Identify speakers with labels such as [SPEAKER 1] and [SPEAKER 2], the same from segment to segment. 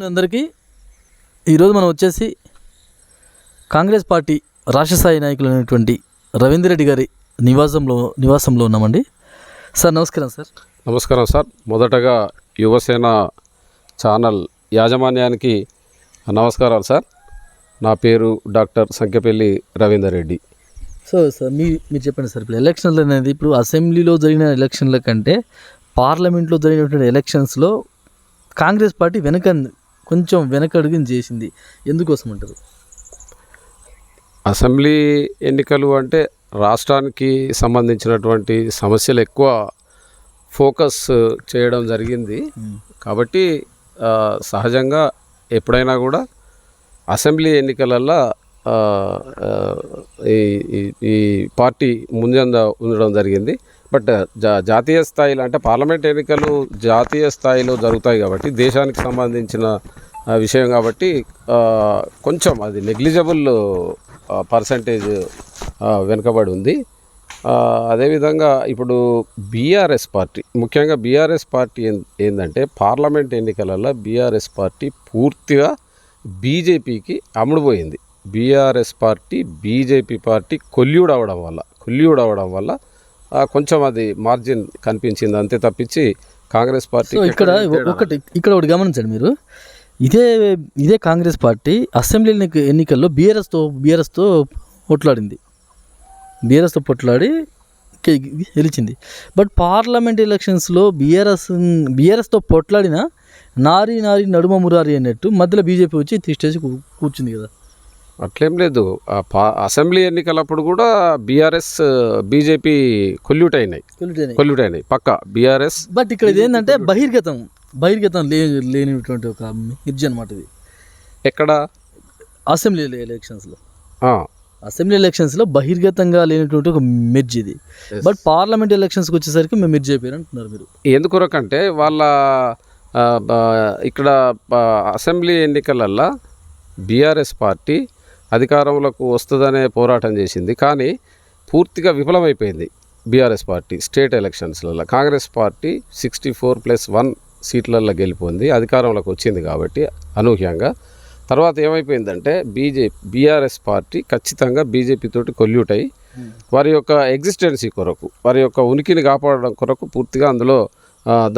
[SPEAKER 1] అందరికీ ఈరోజు మనం వచ్చేసి కాంగ్రెస్ పార్టీ రాష్ట్ర స్థాయి నాయకులైనటువంటి రవీందర్ రెడ్డి గారి నివాసంలో ఉన్నామండి. సార్ నమస్కారం. సార్
[SPEAKER 2] నమస్కారం సార్. మొదటగా యువసేన ఛానల్ యాజమాన్యానికి నమస్కారాలు సార్. నా పేరు డాక్టర్ సంఖ్యపల్లి రవీందర్ రెడ్డి.
[SPEAKER 1] సార్ మీరు చెప్పండి సార్, ఇప్పుడు ఎలక్షన్లు అనేది ఇప్పుడు అసెంబ్లీలో జరిగిన ఎలక్షన్ల కంటే పార్లమెంట్లో జరిగినటువంటి ఎలక్షన్స్లో కాంగ్రెస్ పార్టీ కొంచెం వెనకడుగుని చేసింది, ఎందుకోసం అంటారు?
[SPEAKER 2] అసెంబ్లీ ఎన్నికలు అంటే రాష్ట్రానికి సంబంధించినటువంటి సమస్యలు ఎక్కువ ఫోకస్ చేయడం జరిగింది. కాబట్టి సహజంగా ఎప్పుడైనా కూడా అసెంబ్లీ ఎన్నికలల్లో ఈ పార్టీ ముందంజ ఉండడం జరిగింది. బట్ జాతీయ స్థాయిలో అంటే పార్లమెంట్ ఎన్నికలు జాతీయ స్థాయిలో జరుగుతాయి కాబట్టి దేశానికి సంబంధించిన విషయం కాబట్టి కొంచెం అది నెగ్లిజబుల్ పర్సంటేజ్ వెనుకబడి ఉంది. అదేవిధంగా ఇప్పుడు బీఆర్ఎస్ పార్టీ, ముఖ్యంగా బీఆర్ఎస్ పార్టీ ఏంటంటే పార్లమెంట్ ఎన్నికలలో బీఆర్ఎస్ పార్టీ పూర్తిగా బీజేపీకి అమ్ముడుపోయింది. BRS party BJP party collude అవ్వడం వల్ల కొంచెం అది మార్జిన్ కనిపించింది, అంతే తప్పించి కాంగ్రెస్ పార్టీ
[SPEAKER 1] ఒకటి గమనించండి మీరు. ఇదే కాంగ్రెస్ పార్టీ అసెంబ్లీ ఎన్నికల్లో బీఆర్ఎస్తో పొట్లాడి గెలిచింది. బట్ పార్లమెంట్ ఎలక్షన్స్లో బీఆర్ఎస్తో పొట్లాడిన నారీ నడుమ మురారి అన్నట్టు మధ్యలో బీజేపీ వచ్చి తీసేసి కూర్చుంది కదా.
[SPEAKER 2] అట్లేం లేదు. అసెంబ్లీ ఎన్నికలప్పుడు కూడా బీఆర్ఎస్ బీజేపీ కొల్యూట్ అయినాయి పక్క బీఆర్ఎస్.
[SPEAKER 1] బట్ ఇక్కడ ఇది ఏంటంటే బహిర్గతం లేనిటువంటి ఒక మిర్జి అనమాట ఇది.
[SPEAKER 2] ఎక్కడ?
[SPEAKER 1] అసెంబ్లీ ఎలక్షన్స్లో బహిర్గతంగా లేనటువంటి ఒక మిర్జి ఇది. బట్ పార్లమెంట్ ఎలక్షన్స్కి వచ్చేసరికి మేము మిర్జి అయిపోయారు అంటున్నారు మీరు.
[SPEAKER 2] ఎందుకొరకంటే వాళ్ళ ఇక్కడ అసెంబ్లీ ఎన్నికలల్లో బీఆర్ఎస్ పార్టీ అధికారంలోకి వస్తుందనే పోరాటం చేసింది, కానీ పూర్తిగా విఫలమైపోయింది బీఆర్ఎస్ పార్టీ స్టేట్ ఎలక్షన్స్లలో. కాంగ్రెస్ పార్టీ 64+1 సీట్లలో గెలిపోయింది, అధికారంలోకి వచ్చింది కాబట్టి అనూహ్యంగా. తర్వాత ఏమైపోయిందంటే బీఆర్ఎస్ పార్టీ ఖచ్చితంగా బీజేపీ తోటి కొల్యూట్ అయ్యి వారి యొక్క ఎగ్జిస్టెన్సీ కొరకు, వారి యొక్క ఉనికిని కాపాడడం కొరకు పూర్తిగా అందులో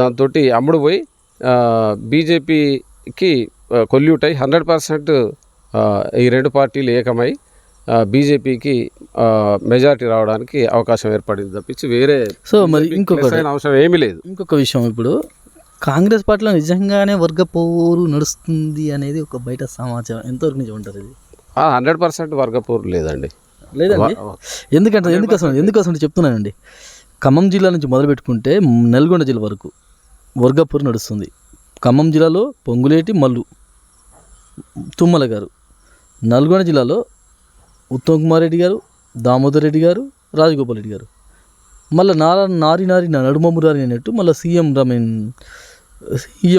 [SPEAKER 2] దాంతో అమ్ముడుపోయి బీజేపీకి కొల్యూట్ అయ్యి 100% ఈ రెండు పార్టీలు ఏకమై బీజేపీకి మెజారిటీ రావడానికి అవకాశం ఏర్పడింది తప్పించి వేరే అవసరం ఏమీ లేదు.
[SPEAKER 1] ఇంకొక విషయం, ఇప్పుడు కాంగ్రెస్ పార్టీలో నిజంగానే వర్గ పోరు నడుస్తుంది అనేది ఒక బయట సమాచారం, ఎంతవరకు నిజం ఉంటారు? ఇది
[SPEAKER 2] 100% వర్గ పోరు లేదండి.
[SPEAKER 1] ఎందుకోసం చెప్తున్నానండి. ఖమ్మం జిల్లా నుంచి మొదలు పెట్టుకుంటే నల్గొండ జిల్లా వరకు వర్గ పోరు నడుస్తుంది. ఖమ్మం జిల్లాలో పొంగులేటి మల్లు తుమ్మల గారు, నల్గొండ జిల్లాలో ఉత్తమ్ కుమార్ రెడ్డి గారు, దామోదర్ రెడ్డి గారు, రాజగోపాల్ రెడ్డి గారు, మళ్ళీ నారి నడుమ మురారి అన్నట్టు మళ్ళీ సీఎం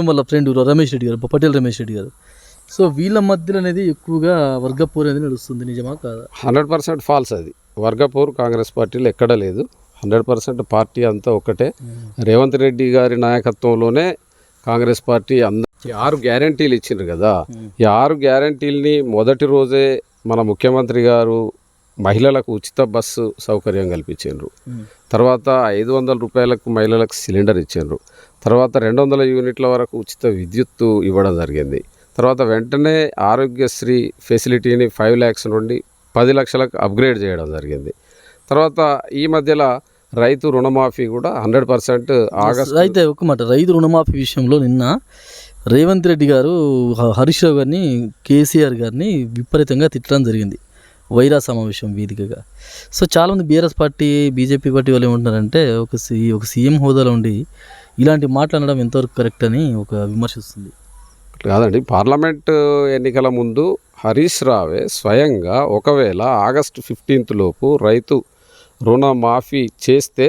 [SPEAKER 1] వాళ్ళ ఫ్రెండ్ రమేష్ రెడ్డి గారు, పటేల్ రమేష్ రెడ్డి గారు. సో వీళ్ళ మధ్యలో అనేది ఎక్కువగా వర్గపోరు అనేది నడుస్తుంది, నిజమా కాదా?
[SPEAKER 2] 100% ఫాల్స్. అది వర్గపోరు కాంగ్రెస్ పార్టీలో ఎక్కడా లేదు. 100% పార్టీ అంతా ఒకటే. రేవంత్ రెడ్డి గారి నాయకత్వంలోనే కాంగ్రెస్ పార్టీ 6 గ్యారంటీలు ఇచ్చిండ్రు కదా. ఈ 6 గ్యారంటీలని మొదటి రోజే మన ముఖ్యమంత్రి గారు మహిళలకు ఉచిత బస్సు సౌకర్యం కల్పించారు. తర్వాత 500 రూపాయలకు మహిళలకు సిలిండర్ ఇచ్చారు. తర్వాత 200 యూనిట్ల వరకు ఉచిత విద్యుత్తు ఇవ్వడం జరిగింది. తర్వాత వెంటనే ఆరోగ్యశ్రీ ఫెసిలిటీని 5 lakhs నుండి 10 లక్షలకు అప్గ్రేడ్ చేయడం జరిగింది. తర్వాత ఈ మధ్యలో రైతు రుణమాఫీ కూడా 100% ఆగస్టు.
[SPEAKER 1] అయితే ఒక మాట, రైతు రుణమాఫీ విషయంలో నిన్న రేవంత్ రెడ్డి గారు హరీష్ రావు గారిని, కేసీఆర్ గారిని విపరీతంగా తిట్టడం జరిగింది వైరా సమావేశం వేదికగా. సో చాలామంది బీఆర్ఎస్ పార్టీ బీజేపీ పార్టీ వాళ్ళు ఏమంటున్నారంటే ఒక సీఎం హోదాలో ఉండి ఇలాంటి మాట్లాడడం ఎంతవరకు కరెక్ట్ అని ఒక విమర్శిస్తుంది.
[SPEAKER 2] కాదండి, పార్లమెంట్ ఎన్నికల ముందు హరీష్ రావే స్వయంగా ఒకవేళ ఆగస్టు 15 లోపు రైతు రుణమాఫీ చేస్తే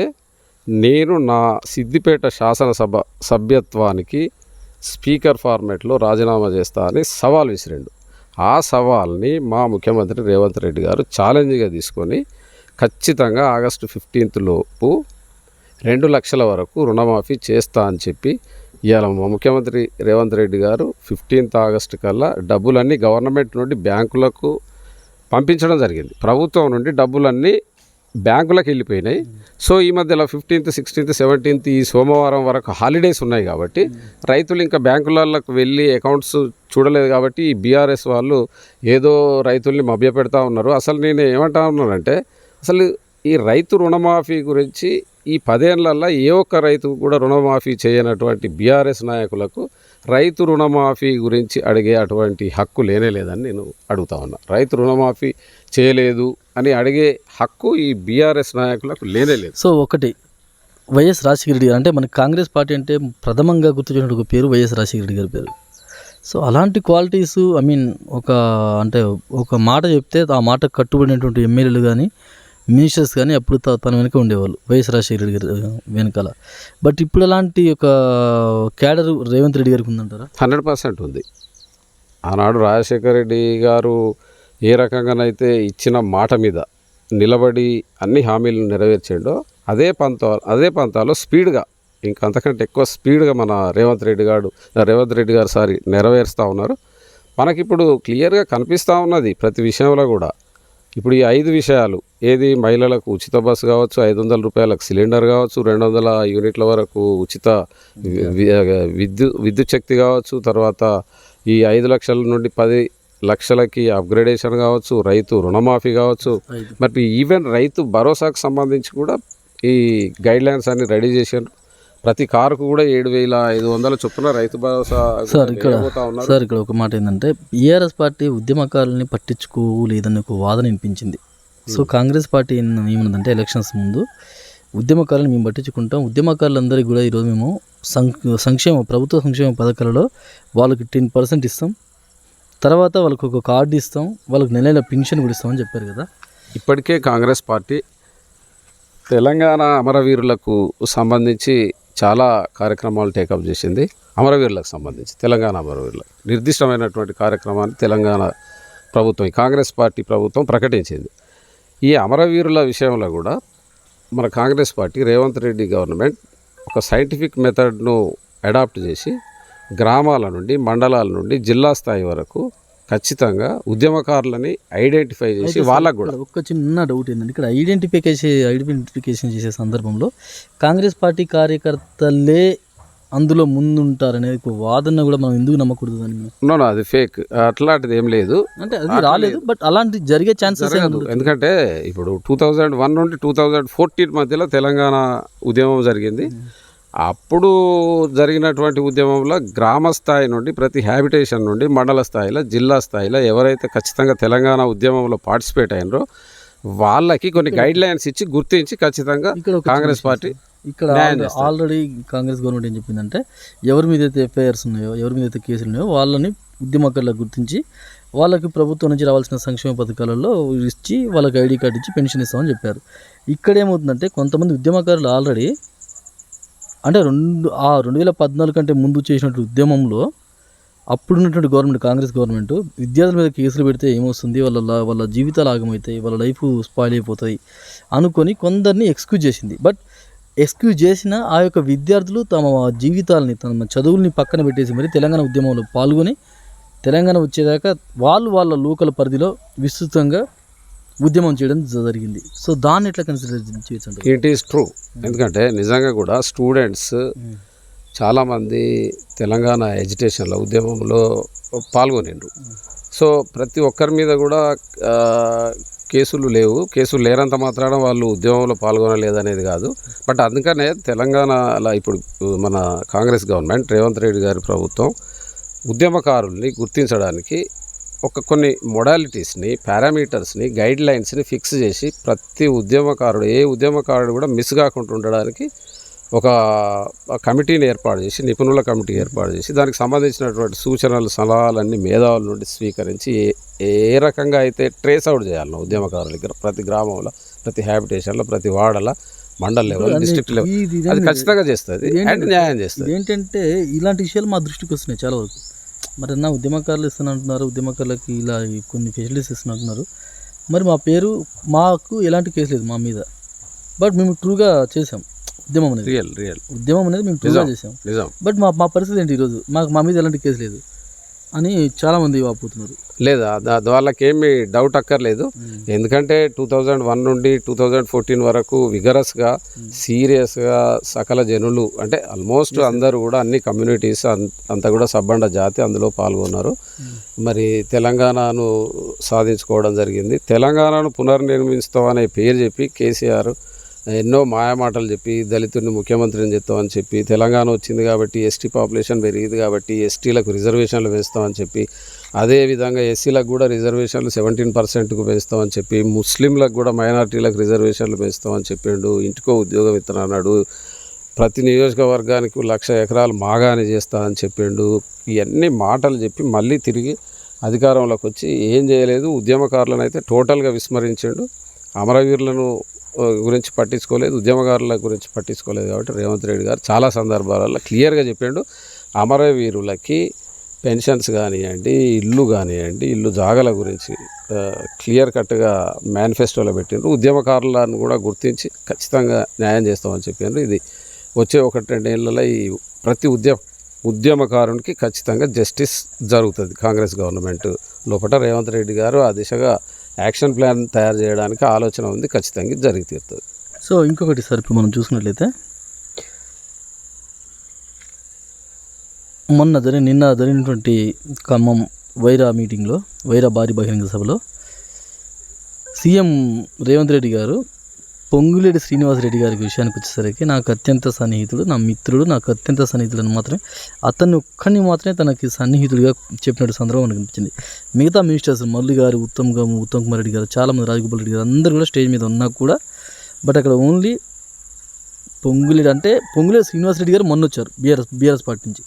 [SPEAKER 2] నేను నా సిద్దిపేట శాసనసభ సభ్యత్వానికి స్పీకర్ ఫార్మేట్లో రాజీనామా చేస్తా అని సవాల్ విసిరిండు. ఆ సవాల్ని మా ముఖ్యమంత్రి రేవంత్ రెడ్డి గారు ఛాలెంజ్గా తీసుకొని ఖచ్చితంగా ఆగస్టు 15 లోపు 2 లక్షల వరకు రుణమాఫీ చేస్తా అని చెప్పి ఇవాళ మా ముఖ్యమంత్రి రేవంత్ రెడ్డి గారు 15th ఆగస్టు కల్లా డబ్బులన్నీ గవర్నమెంట్ నుండి బ్యాంకులకు పంపించడం జరిగింది. ప్రభుత్వం నుండి డబ్బులన్నీ బ్యాంకులకు వెళ్ళిపోయినాయి. సో ఈ మధ్యలో 15th, 16th, 17th ఈ సోమవారం వరకు హాలిడేస్ ఉన్నాయి కాబట్టి రైతులు ఇంకా బ్యాంకులకు వెళ్ళి అకౌంట్స్ చూడలేదు కాబట్టి ఈ బీఆర్ఎస్ వాళ్ళు ఏదో రైతుల్ని మభ్యపెడతా ఉన్నారు. అసలు నేను ఏమంటా ఉన్నానంటే అసలు ఈ రైతు రుణమాఫీ గురించి ఈ 10 ఏళ్లలో ఏ ఒక్క రైతు కూడా రుణమాఫీ చేయనటువంటి బీఆర్ఎస్ నాయకులకు రైతు రుణమాఫీ గురించి అడిగే అటువంటి హక్కు లేదని నేను అడుగుతా ఉన్నా. రైతు రుణమాఫీ చేయలేదు అని అడిగే హక్కు ఈ బీఆర్ఎస్ నాయకులకు లేదు.
[SPEAKER 1] సో ఒకటి వైఎస్ రాజశేఖర రెడ్డి గారు అంటే మనకి కాంగ్రెస్ పార్టీ అంటే ప్రథమంగా గుర్తొచ్చినటువంటి ఒక పేరు వైఎస్ రాజశేఖర రెడ్డి గారి పేరు. సో అలాంటి క్వాలిటీస్ ఒక మాట చెప్తే ఆ మాట కట్టుబడినటువంటి ఎమ్మెల్యేలు కానీ మినిస్టర్స్ కానీ అప్పుడు తన వెనుక ఉండేవాళ్ళు వైఎస్ రాజశేఖర రెడ్డి గారి వెనకాల. బట్ ఇప్పుడు అలాంటి ఒక క్యాడర్ రేవంత్ రెడ్డి గారికి ఉందంటారా?
[SPEAKER 2] 100% ఉంది. ఆనాడు రాజశేఖర రెడ్డి గారు ఏ రకంగానైతే ఇచ్చిన మాట మీద నిలబడి అన్ని హామీలను నెరవేర్చిండో అదే పంతాలో స్పీడ్గా ఇంకా అంతకంటే ఎక్కువ స్పీడ్గా మన రేవంత్ రెడ్డి గారు నెరవేరుస్తూ ఉన్నారు. మనకిప్పుడు క్లియర్గా కనిపిస్తూ ఉన్నది ప్రతి విషయంలో కూడా. ఇప్పుడు ఈ 5 విషయాలు ఏది మహిళలకు ఉచిత బస్సు కావచ్చు, 500 రూపాయలకు సిలిండర్ కావచ్చు, 200 యూనిట్ల వరకు ఉచిత విద్యుత్ శక్తి కావచ్చు, తర్వాత ఈ 5 లక్షల నుండి 10 లక్షలకి అప్గ్రేడేషన్ కావచ్చు, రైతు రుణమాఫీ కావచ్చు, మరి ఈవెన్ రైతు భరోసాకు సంబంధించి కూడా ఈ గైడ్లైన్స్ అన్ని రెడీ చేశారు. ప్రతి కారుకు కూడా 7,500 చొప్పున రైతు భరోసా.
[SPEAKER 1] సార్ ఇక్కడ ఒక మాట ఏంటంటే బీఆర్ఎస్ పార్టీ ఉద్యమకారులని పట్టించుకోలేదని ఒక వాదన వినిపించింది. సో కాంగ్రెస్ పార్టీ ఏమన్నదంటే ఎలక్షన్స్ ముందు ఉద్యమకారులను మేము పట్టించుకుంటాం, ఉద్యమకారులందరికీ కూడా ఈరోజు మేము ప్రభుత్వ సంక్షేమ పథకాలలో వాళ్ళకి 10% ఇస్తాం, తర్వాత వాళ్ళకి ఒక కార్డు ఇస్తాం, వాళ్ళకి నెల పెన్షన్ కూడా ఇస్తామని చెప్పారు కదా.
[SPEAKER 2] ఇప్పటికే కాంగ్రెస్ పార్టీ తెలంగాణ అమరవీరులకు సంబంధించి చాలా కార్యక్రమాలు టేకప్ చేసింది. అమరవీరులకు సంబంధించి తెలంగాణ అమరవీరులకు నిర్దిష్టమైనటువంటి కార్యక్రమాన్ని తెలంగాణ ప్రభుత్వం, కాంగ్రెస్ పార్టీ ప్రభుత్వం ప్రకటించింది. ఈ అమరవీరుల విషయంలో కూడా మన కాంగ్రెస్ పార్టీ రేవంత్ రెడ్డి గవర్నమెంట్ ఒక సైంటిఫిక్ మెథడ్ను అడాప్ట్ చేసి గ్రామాల నుండి, మండలాల నుండి, జిల్లా స్థాయి వరకు ఖచ్చితంగా ఉద్యమకారులని ఐడెంటిఫై చేసి వాళ్ళకు కూడా
[SPEAKER 1] ఒక చిన్న డౌట్ ఏంటంటే ఇక్కడ ఐడెంటిఫికేషన్ చేసే సందర్భంలో కాంగ్రెస్ పార్టీ కార్యకర్తలే అందులో ముందుంటారనే ఒక వాదన కూడా మనం ఎందుకు నమ్మకూడదు అని?
[SPEAKER 2] అది ఫేక్, అట్లాంటిది ఏం లేదు.
[SPEAKER 1] అంటే అది రాలేదు, బట్ అలాంటి జరిగే ఛాన్సెస్
[SPEAKER 2] ఎందుకంటే ఇప్పుడు 2001 నుండి 2014 మధ్యలో తెలంగాణ ఉద్యమం జరిగింది. అప్పుడు జరిగినటువంటి ఉద్యమంలో గ్రామ స్థాయి నుండి ప్రతి హ్యాబిటేషన్ నుండి మండల స్థాయిలో, జిల్లా స్థాయిలో ఎవరైతే ఖచ్చితంగా తెలంగాణ ఉద్యమంలో పార్టిసిపేట్ అయినరో వాళ్ళకి కొన్ని గైడ్ లైన్స్ ఇచ్చి గుర్తించి ఖచ్చితంగా కాంగ్రెస్ పార్టీ
[SPEAKER 1] ఇక్కడ ఆల్రెడీ కాంగ్రెస్ గవర్నమెంట్ ఏం చెప్పిందంటే ఎవరి మీద అయితే ఎఫ్ఐఆర్స్ ఉన్నాయో, ఎవరి మీద అయితే కేసులు ఉన్నాయో వాళ్ళని ఉద్యమకారులకు గుర్తించి వాళ్ళకి ప్రభుత్వం నుంచి రావాల్సిన సంక్షేమ పథకాలలో ఇచ్చి వాళ్ళకి ఐడి కార్డు ఇచ్చి పెన్షన్ ఇస్తామని చెప్పారు. ఇక్కడ ఏమవుతుందంటే కొంతమంది ఉద్యమకారులు ఆల్రెడీ అంటే 2014 కంటే ముందు చేసినటువంటి ఉద్యమంలో అప్పుడున్నటువంటి గవర్నమెంట్, కాంగ్రెస్ గవర్నమెంట్ విద్యార్థుల మీద కేసులు పెడితే ఏమొస్తుంది, వాళ్ళ జీవితాలు ఆగమవుతాయి, వాళ్ళ లైఫ్ స్పాయిల్ అయిపోతాయి అనుకొని కొందరిని ఎక్స్క్యూజ్ చేసింది. బట్ ఎక్స్క్యూజ్ చేసిన ఆ యొక్క విద్యార్థులు తమ జీవితాలని, తమ చదువుల్ని పక్కన పెట్టేసి మరి తెలంగాణ ఉద్యమంలో పాల్గొని తెలంగాణ వచ్చేదాకా వాళ్ళ లోకల్ పరిధిలో విస్తృతంగా ఉద్యమం చేయడం జరిగింది. సో దాన్ని ఎట్లా కన్సిడర్ చేయొచ్చు?
[SPEAKER 2] It is true. ఎందుకంటే నిజంగా కూడా స్టూడెంట్స్ చాలామంది తెలంగాణ ఎడ్యుకేషన్లో ఉద్యమంలో పాల్గొనిండ్రు. సో ప్రతి ఒక్కరి మీద కూడా కేసులు లేవు. కేసులు లేనంత మాత్రాన వాళ్ళు ఉద్యమంలో పాల్గొనలేదనేది కాదు. బట్ అందుకనే తెలంగాణలో ఇప్పుడు మన కాంగ్రెస్ గవర్నమెంట్, రేవంత్ రెడ్డి గారి ప్రభుత్వం ఉద్యమకారుల్ని గుర్తించడానికి కొన్ని మొడాలిటీస్ని, పారామీటర్స్ని, గైడ్ లైన్స్ని ఫిక్స్ చేసి ప్రతి ఉద్యమకారుడు, ఏ ఉద్యమకారుడు కూడా మిస్ కాకుండా ఉండడానికి ఒక కమిటీని ఏర్పాటు చేసి, నిపుణుల కమిటీ ఏర్పాటు చేసి దానికి సంబంధించినటువంటి సూచనలు, సలహాలన్నీ మేధావుల నుండి స్వీకరించి ఏ రకంగా అయితే ట్రేస్ అవుట్ చేయాలన్నా ఉద్యమకారులకి ప్రతి గ్రామంలో, ప్రతి హ్యాబిటేషన్లో, ప్రతి వాడల, మండల లెవెల్, డిస్ట్రిక్ట్ లెవెల్ అది ఖచ్చితంగా చేస్తుంది అండ్ న్యాయం చేస్తుంది.
[SPEAKER 1] ఏంటంటే ఇలాంటి విషయాలు మా దృష్టికి వస్తున్నాయి చాలా వరకు. మరి నా ఉద్యమకారులు ఇస్తున్నట్టున్నారు, ఉద్యమకారులకి ఇలా కొన్ని ఫెసిలిటీస్ ఇస్తున్నట్టున్నారు. మరి మాకు ఎలాంటి కేసు లేదు మా మీద, బట్ మేము ట్రూగా చేసాం. ఉద్యమం అనేది
[SPEAKER 2] రియల్
[SPEAKER 1] ఉద్యమం అనేది మేము ప్రూవ్ చేసాం.
[SPEAKER 2] నిజం.
[SPEAKER 1] బట్ మా పరిస్థితి ఏంటి ఈరోజు? మా మీద ఎలాంటి కేసు లేదు అని చాలామంది వాపోతున్నారు.
[SPEAKER 2] లేదా వాళ్ళకేమి డౌట్ అక్కర్లేదు. ఎందుకంటే 2001 నుండి 2014 వరకు విగరస్గా సీరియస్గా సకల జనులు అంటే ఆల్మోస్ట్ అందరూ కూడా అన్ని కమ్యూనిటీస్ అంతా కూడా సబ్బండ జాతి అందులో పాల్గొన్నారు. మరి తెలంగాణను సాధించుకోవడం జరిగింది. తెలంగాణను పునర్నిర్మిస్తామనే పేరు చెప్పి కేసీఆర్ ఎన్నో మాయమాటలు చెప్పి దళితుడిని ముఖ్యమంత్రిని చెప్తామని చెప్పి, తెలంగాణ వచ్చింది కాబట్టి ఎస్టీ పాపులేషన్ పెరిగింది కాబట్టి ఎస్టీలకు రిజర్వేషన్లు పెంచుతామని చెప్పి, అదేవిధంగా ఎస్సీలకు కూడా రిజర్వేషన్లు 17%కు పెంచుతామని చెప్పి, ముస్లింలకు కూడా మైనారిటీలకు రిజర్వేషన్లు పెంచుతామని చెప్పిండు. ఇంటికో ఉద్యోగం ఇస్తాను అన్నాడు. ప్రతి నియోజకవర్గానికి 1,00,000 ఎకరాలు మాగాని చేస్తా అని చెప్పిండు. ఇవన్నీ మాటలు చెప్పి మళ్ళీ తిరిగి అధికారంలోకి వచ్చి ఏం చేయలేదు. ఉద్యమకారులను అయితే టోటల్గా విస్మరించిండు. అమరవీరులను గురించి పట్టించుకోలేదు, ఉద్యమకారుల గురించి పట్టించుకోలేదు. కాబట్టి రేవంత్ రెడ్డి గారు చాలా సందర్భాలలో క్లియర్గా చెప్పిండు, అమరవీరులకి పెన్షన్స్ కానివ్వండి, ఇల్లు కానివ్వండి, ఇల్లు జాగల గురించి క్లియర్ కట్గా మేనిఫెస్టోలో పెట్టిండ్రు. ఉద్యమకారులను కూడా గుర్తించి ఖచ్చితంగా న్యాయం చేస్తామని చెప్పారు. ఇది వచ్చే 1-2 ఏళ్ళలో ఈ ప్రతి ఉద్యమకారునికి ఖచ్చితంగా జస్టిస్ జరుగుతుంది. కాంగ్రెస్ గవర్నమెంట్ లోపల రేవంత్ రెడ్డి గారు ఆ దిశగా యాక్షన్ ప్లాన్ తయారు చేయడానికి ఆలోచన ఉంది. ఖచ్చితంగా జరిగి తీరుతుంది.
[SPEAKER 1] సో ఇంకొకటి సార్, ఇప్పుడు మనం చూసుకున్నట్లయితే నిన్న జరిగినటువంటి ఖమ్మం వైరా మీటింగ్లో, వైరా భారీ బహిరంగ సభలో సీఎం రేవంత్ రెడ్డి గారు పొంగులేటి శ్రీనివాసరెడ్డి గారి విషయానికి వచ్చేసరికి నాకు అత్యంత సన్నిహితుడు, నా మిత్రుడు, నాకు అత్యంత సన్నిహితుడు అని మాత్రమే అతన్ని ఒక్కడిని మాత్రమే తనకి సన్నిహితుడిగా చెప్పినట్టు సందర్భం మనకు అనిపించింది. మిగతా మినిస్టర్స్ మురళి గారు, ఉత్తమ్ కుమార్ రెడ్డి గారు, చాలామంది, రాజగోపాల్ రెడ్డి గారు అందరూ కూడా స్టేజ్ మీద ఉన్నా కూడా బట్ అక్కడ ఓన్లీ పొంగులేటి శ్రీనివాసరెడ్డి గారు మొన్న వచ్చారు బీఆర్ఎస్ పార్టీ నుంచి.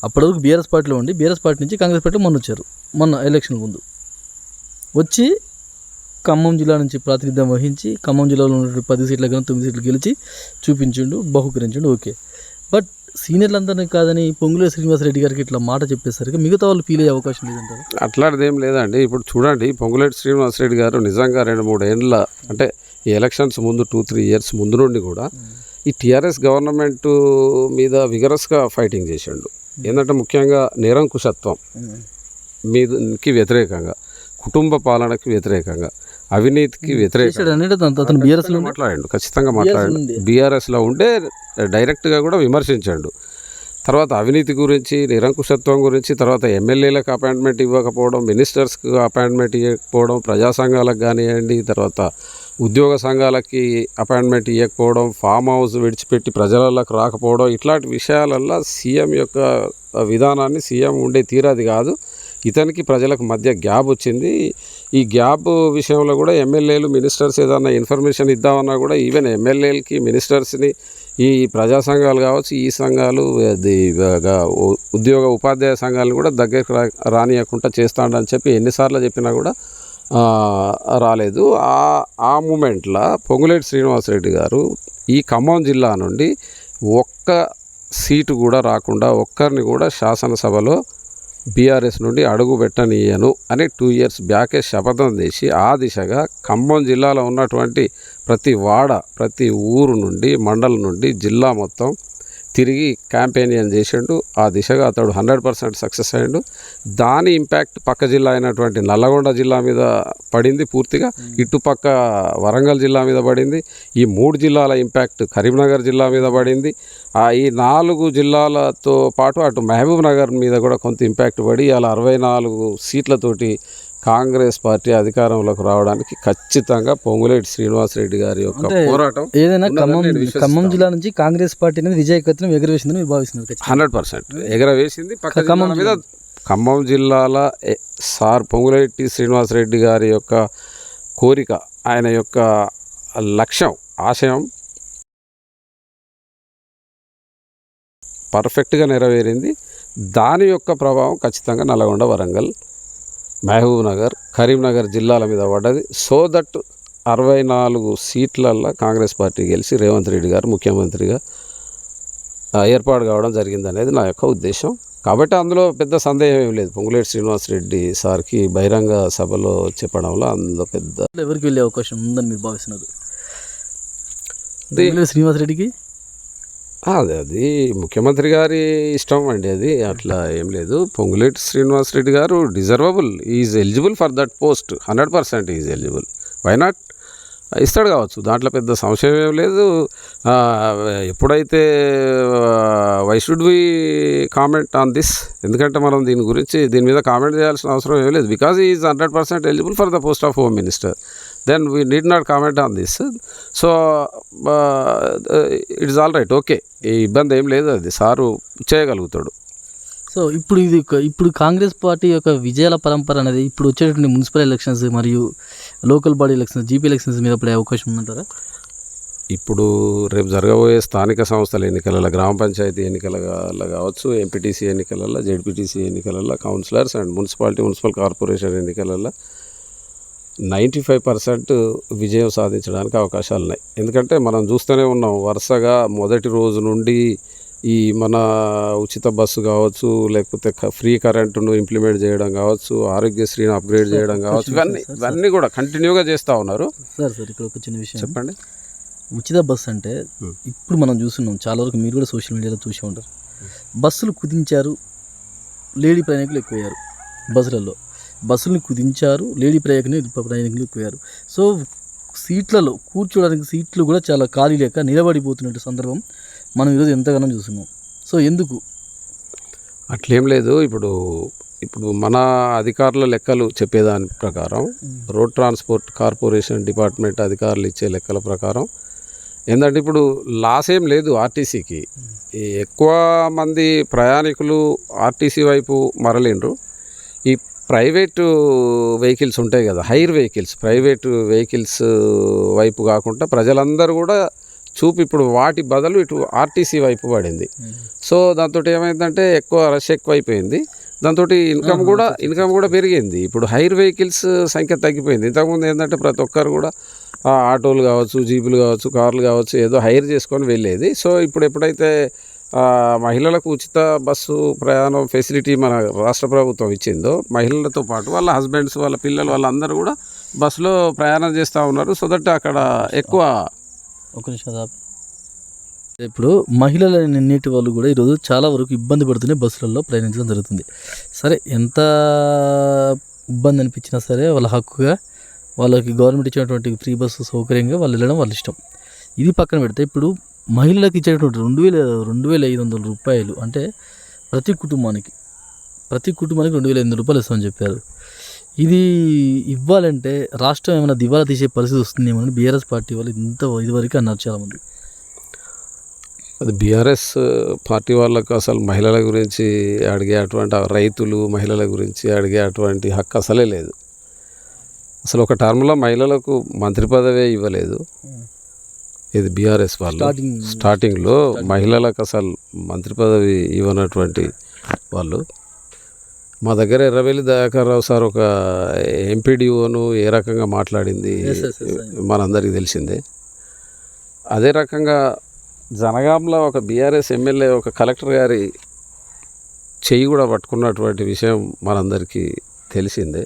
[SPEAKER 1] అప్పటివరకు బీఆర్ఎస్ పార్టీలో ఉండి బీఆర్ఎస్ పార్టీ నుంచి కాంగ్రెస్ పార్టీలో మొన్న వచ్చారు. మొన్న ఎలక్షన్ ముందు వచ్చి ఖమ్మం జిల్లా నుంచి ప్రాతినిధ్యం వహించి ఖమ్మం జిల్లాలో ఉన్న 10 సీట్ల కన్నా 9 సీట్లు గెలిచి చూపించిండు, బహుకరించిండు. ఓకే, బట్ సీనియర్లందరినీ కాదని పొంగులేటి శ్రీనివాసరెడ్డి గారికి ఇట్లా మాట చెప్పేసరికి మిగతా వాళ్ళు ఫీల్ అయ్యే అవకాశం లేదంటారు?
[SPEAKER 2] అట్లాంటిది ఏం లేదండి. ఇప్పుడు చూడండి, పొంగులేటి శ్రీనివాసరెడ్డి గారు నిజంగా 2-3 ఏళ్ళ అంటే ఈ ఎలక్షన్స్ ముందు 2-3 ఇయర్స్ ముందు నుండి కూడా ఈ టీఆర్ఎస్ గవర్నమెంట్ మీద విగరస్గా ఫైటింగ్ చేసిండు. ఏంటంటే ముఖ్యంగా నిరంకుశత్వం మీదకి వ్యతిరేకంగా, కుటుంబ పాలనకి వ్యతిరేకంగా, అవినీతికి వ్యతిరేకంగా మాట్లాడండు. ఖచ్చితంగా మాట్లాడండి. బీఆర్ఎస్లో ఉండే డైరెక్ట్గా కూడా విమర్శించాడు. తర్వాత అవినీతి గురించి, నిరంకుశత్వం గురించి, తర్వాత ఎమ్మెల్యేలకు అపాయింట్మెంట్ ఇవ్వకపోవడం, మినిస్టర్స్కి అపాయింట్మెంట్ ఇవ్వకపోవడం, ప్రజా సంఘాలకు కానివ్వండి, తర్వాత ఉద్యోగ సంఘాలకి అపాయింట్మెంట్ ఇవ్వకపోవడం, ఫామ్ హౌస్ విడిచిపెట్టి ప్రజలకు రాకపోవడం, ఇట్లాంటి విషయాలల్లో సీఎం యొక్క విధానాన్ని సీఎం ఉండే తీరాది కాదు. ఇతనికి ప్రజలకు మధ్య గ్యాప్ వచ్చింది. ఈ గ్యాప్ విషయంలో కూడా ఎమ్మెల్యేలు, మినిస్టర్స్ ఏదన్నా ఇన్ఫర్మేషన్ ఇద్దామన్నా కూడా ఈవెన్ ఎమ్మెల్యేలకి, మినిస్టర్స్ని ఈ ప్రజా సంఘాలు కావచ్చు, ఈ సంఘాలు, ఉద్యోగ ఉపాధ్యాయ సంఘాలను కూడా దగ్గరికి రానియకుండా చేస్తాడని చెప్పి ఎన్నిసార్లు చెప్పినా కూడా రాలేదు. ఆ మూమెంట్లో పొంగులేటి శ్రీనివాసరెడ్డి గారు ఈ ఖమ్మం జిల్లా నుండి ఒక్క సీటు కూడా రాకుండా, ఒక్కరిని కూడా శాసనసభలో బీఆర్ఎస్ నుండి అడుగు పెట్టనీయను అని 2 ఇయర్స్ బ్యాకే శపథం చేసి ఆ దిశగా ఖమ్మం జిల్లాలో ఉన్నటువంటి ప్రతి వాడ, ప్రతి ఊరు నుండి, మండలం నుండి, జిల్లా మొత్తం తిరిగి క్యాంపెయిన్ చేసిండు. ఆ దిశగా అతడు 100% సక్సెస్ అయ్యిండు. దాని ఇంపాక్ట్ పక్క జిల్లా అయినటువంటి నల్లగొండ జిల్లా మీద పడింది పూర్తిగా, ఇటుపక్క వరంగల్ జిల్లా మీద పడింది. ఈ 3 జిల్లాల ఇంపాక్ట్ కరీంనగర్ జిల్లా మీద పడింది. ఈ 4 జిల్లాలతో పాటు అటు మహబూబ్ నగర్ మీద కూడా కొంత ఇంపాక్ట్ పడి అలా 64 సీట్లతోటి కాంగ్రెస్ పార్టీ అధికారంలోకి రావడానికి ఖచ్చితంగా పొంగులేటి శ్రీనివాసరెడ్డి గారి యొక్క పోరాటం
[SPEAKER 1] ఏదైనా ఖమ్మం జిల్లా నుంచి కాంగ్రెస్ పార్టీ అనేది విజయకత్వం ఎగరవేసిందని మీరు భావిస్తున్నారు?
[SPEAKER 2] 100% ఎగరవేసింది. పక్క ఖమ్మం మీద ఖమ్మం జిల్లాల పొంగులేటి శ్రీనివాసరెడ్డి గారి యొక్క కోరిక, ఆయన యొక్క లక్ష్యం, ఆశయం పర్ఫెక్ట్గా నెరవేరింది. దాని యొక్క ప్రభావం ఖచ్చితంగా నల్గొండ, వరంగల్, మహబూబ్ నగర్, కరీంనగర్ జిల్లాల మీద పడ్డది. సో దట్ 64 సీట్లల్లో కాంగ్రెస్ పార్టీ గెలిచి రేవంత్ రెడ్డి గారు ముఖ్యమంత్రిగా ఏర్పాటు కావడం జరిగిందనేది నా యొక్క ఉద్దేశం. కాబట్టి అందులో పెద్ద సందేహం ఏం లేదు. పొంగులేటి శ్రీనివాసరెడ్డి సార్కి బహిరంగ సభలో చెప్పడంలో అందులో పెద్ద
[SPEAKER 1] ఎవరికి వెళ్ళే అవకాశం ఉందని మీరు భావిస్తున్నారు? శ్రీనివాసరెడ్డికి
[SPEAKER 2] అది అది ముఖ్యమంత్రి గారి ఇష్టం అండి, అది అట్లా ఏం లేదు. పొంగులేటి శ్రీనివాసరెడ్డి గారు deservable, is eligible for that post, 100% is eligible. Why not, ఇస్తాడు కావచ్చు, దాంట్లో పెద్ద సంశయం ఏం లేదు. ఆ, ఎప్పుడైతే why should we comment on this, ఎందుకంటే మనం దీని మీద కామెంట్ చేయాల్సిన అవసరం ఏం లేదు. Because is 100% eligible for the post of home minister, then we need not comment on this. So it's all right, okay, ఈ ఇబ్బంది ఏం లేదు, అది సారు చేయగలుగుతాడు.
[SPEAKER 1] సో ఇప్పుడు కాంగ్రెస్ పార్టీ యొక్క విజయాల పరంపర అనేది ఇప్పుడు వచ్చేటువంటి మున్సిపల్ ఎలక్షన్స్ మరియు local body elections, GP elections మీద పడే అవకాశం ఉందంటారా?
[SPEAKER 2] ఇప్పుడు రేపు జరగబోయే స్థానిక సంస్థల ఎన్నికలలో, గ్రామ పంచాయతీ ఎన్నికలలో కావచ్చు, ఎంపీటీసీ ఎన్నికలలో, జెడ్పీటీసీ ఎన్నికలలో, కౌన్సిలర్స్ అండ్ మున్సిపల్ కార్పొరేషన్ ఎన్నికలలో 95% విజయం సాధించడానికి అవకాశాలు ఉన్నాయి. ఎందుకంటే మనం చూస్తూనే ఉన్నాం, వరుసగా మొదటి రోజు నుండి ఈ మన ఉచిత బస్సు కావచ్చు, లేకపోతే ఫ్రీ కరెంటును ఇంప్లిమెంట్ చేయడం కావచ్చు, ఆరోగ్యశ్రీని అప్గ్రేడ్ చేయడం కావచ్చు, ఇవన్నీ కూడా కంటిన్యూగా చేస్తూ ఉన్నారు.
[SPEAKER 1] సార్ ఇక్కడ ఒక చిన్న విషయం
[SPEAKER 2] చెప్పండి.
[SPEAKER 1] ఉచిత బస్సు అంటే ఇప్పుడు మనం చూస్తున్నాం, చాలా వరకు మీరు కూడా సోషల్ మీడియాలో చూసి ఉంటారు, బస్సులు కుదించారు, లేడీ ప్రయాణికులు ఎక్కువయ్యారు, బస్సులను కుదించారు, లేడీ ప్రయాణికులు ఎక్కువయ్యారు. సో సీట్లలో కూర్చోడానికి సీట్లు కూడా చాలా ఖాళీ లేక నిలబడిపోతున్నట్టు సందర్భం మనం ఈరోజు ఎంతగానో చూస్తున్నాం. సో ఎందుకు
[SPEAKER 2] అట్లేం లేదు. ఇప్పుడు మన అధికారుల లెక్కలు చెప్పేదాని ప్రకారం, రోడ్ ట్రాన్స్పోర్ట్ కార్పొరేషన్ డిపార్ట్మెంట్ అధికారులు ఇచ్చే లెక్కల ప్రకారం ఏంటంటే ఇప్పుడు లాస్ ఏం లేదు ఆర్టీసీకి. ఎక్కువ మంది ప్రయాణికులు ఆర్టీసీ వైపు మరలిండ్రు. ఈ ప్రైవేటు వెహికల్స్ ఉంటాయి కదా, హైర్ వెహికల్స్, ప్రైవేటు వెహికల్స్ వైపు కాకుండా ప్రజలందరూ కూడా చూపు ఇప్పుడు వాటి బదులు ఇటు ఆర్టీసీ వైపు పడింది. సో దాంతో ఏమైందంటే ఎక్కువ రష్ ఎక్కువైపోయింది, దాంతో ఇన్కమ్ కూడా పెరిగింది. ఇప్పుడు హైర్ వెహికల్స్ సంఖ్య తగ్గిపోయింది. ఇంతకుముందు ఏంటంటే ప్రతి ఒక్కరు కూడా ఆటోలు కావచ్చు, జీపులు కావచ్చు, కార్లు కావచ్చు, ఏదో హైర్ చేసుకొని వెళ్ళేది. సో ఇప్పుడు ఎప్పుడైతే మహిళలకు ఉచిత బస్సు ప్రయాణం ఫెసిలిటీ మన రాష్ట్ర ప్రభుత్వం ఇచ్చిందో, మహిళలతో పాటు వాళ్ళ హస్బెండ్స్, వాళ్ళ పిల్లలు, వాళ్ళందరూ కూడా బస్సులో ప్రయాణం చేస్తూ ఉన్నారు. సో దట్ అక్కడ ఎక్కువ
[SPEAKER 1] ఒక నిమిషం. ఇప్పుడు మహిళల నిన్నటి వాళ్ళు కూడా ఈరోజు చాలా వరకు ఇబ్బంది పడుతూనే బస్సులలో ప్రయాణించడం జరుగుతుంది. సరే, ఎంత ఇబ్బంది అనిపించినా సరే వాళ్ళ హక్కుగా, వాళ్ళకి గవర్నమెంట్ ఇచ్చినటువంటి ఫ్రీ బస్సు సౌకర్యంగా వాళ్ళు వెళ్ళడం వాళ్ళ ఇష్టం. ఇది పక్కన పెడితే ఇప్పుడు మహిళలకు ఇచ్చేటువంటి 2,500 రూపాయలు అంటే ప్రతి కుటుంబానికి 2,500 రూపాయలు ఇస్తామని చెప్పారు. ఇది ఇవ్వాలంటే రాష్ట్రం ఏమైనా దివాలా తీసే పరిస్థితి వస్తుందేమో బీఆర్ఎస్ పార్టీ వాళ్ళు ఇదివరకు అన్నారు చాలామంది.
[SPEAKER 2] అది బీఆర్ఎస్ పార్టీ వాళ్ళకు అసలు మహిళల గురించి అడిగే అటువంటి, రైతులు మహిళల గురించి అడిగే అటువంటి హక్కు అసలే లేదు. అసలు ఒక టర్మ్లో మహిళలకు మంత్రి పదవే ఇవ్వలేదు. ఇది బీఆర్ఎస్ వాళ్ళు స్టార్టింగ్లో మహిళలకు అసలు మంత్రి పదవి ఇవ్వనటువంటి వాళ్ళు. మా దగ్గర ఎర్రబెల్లి దయాకర్ రావు సార్ ఒక ఎంపీడీఓను ఏ రకంగా మాట్లాడింది మనందరికీ తెలిసిందే. అదే రకంగా జనగాంలో ఒక బీఆర్ఎస్ ఎమ్మెల్యే ఒక కలెక్టర్ గారి చెయ్యి కూడా పట్టుకున్నటువంటి విషయం మనందరికీ తెలిసిందే.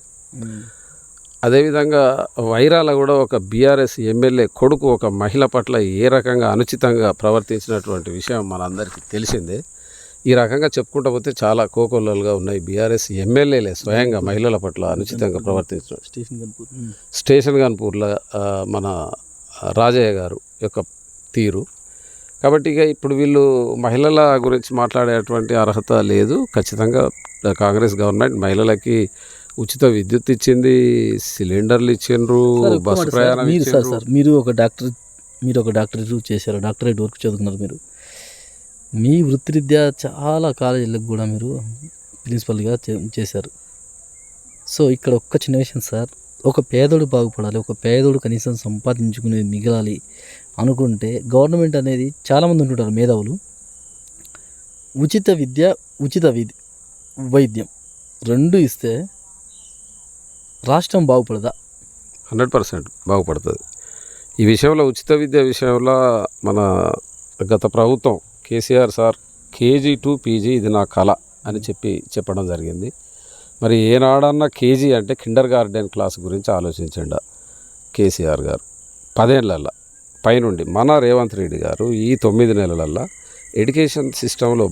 [SPEAKER 2] అదేవిధంగా వైరాల కూడా ఒక బీఆర్ఎస్ ఎమ్మెల్యే కొడుకు ఒక మహిళ పట్ల ఏ రకంగా అనుచితంగా ప్రవర్తించినటువంటి విషయం మనందరికీ తెలిసిందే. ఈ రకంగా చెప్పుకుంటూ పోతే చాలా కోకొల్లలుగా ఉన్నాయి బీఆర్ఎస్ ఎమ్మెల్యేలే స్వయంగా మహిళల పట్ల అనుచితంగా ప్రవర్తించిన. స్టేషన్ గన్పూర్లో మన రాజయ్య గారు యొక్క తీరు. కాబట్టి ఇక ఇప్పుడు వీళ్ళు మహిళల గురించి మాట్లాడేటువంటి అర్హత లేదు. ఖచ్చితంగా కాంగ్రెస్ గవర్నమెంట్ మహిళలకి ఉచిత విద్యుత్ ఇచ్చింది, సిలిండర్లు ఇచ్చిండ్రు, బస్సు ప్రయాణం ఇచ్చిండ్రు.
[SPEAKER 1] మీరు ఒక డాక్టరేట్ చేశారు, డాక్టరేట్ వర్క్ చదువుకున్నారు. మీరు మీ వృత్తిరీత్యా చాలా కాలేజీలకు కూడా మీరు ప్రిన్సిపల్గా చేశారు. సో ఇక్కడ ఒక్క చిన్న విషయం సార్, ఒక పేదోడు బాగుపడాలి, ఒక పేదోడు కనీసం సంపాదించుకునేది మిగలాలి అనుకుంటే గవర్నమెంట్ అనేది చాలామంది ఉంటుంటారు మేధావులు, ఉచిత విద్య, ఉచిత వైద్యం రెండు ఇస్తే రాష్ట్రం బాగుపడదా?
[SPEAKER 2] 100% బాగుపడుతుంది. ఈ విషయంలో ఉచిత విద్య విషయంలో మన గత ప్రభుత్వం KCR sir KG to PG ఇది నా కళ అని చెప్పడం జరిగింది. మరి ఏనాడన్నా కేజీ అంటే కిండర్ గార్డెన్ క్లాస్ గురించి ఆలోచించండి కేసీఆర్ గారు. 10 ఏళ్లలో పైనుండి మన రేవంత్ రెడ్డి గారు ఈ 9 నెలలల్లో ఎడ్యుకేషన్ సిస్టంలో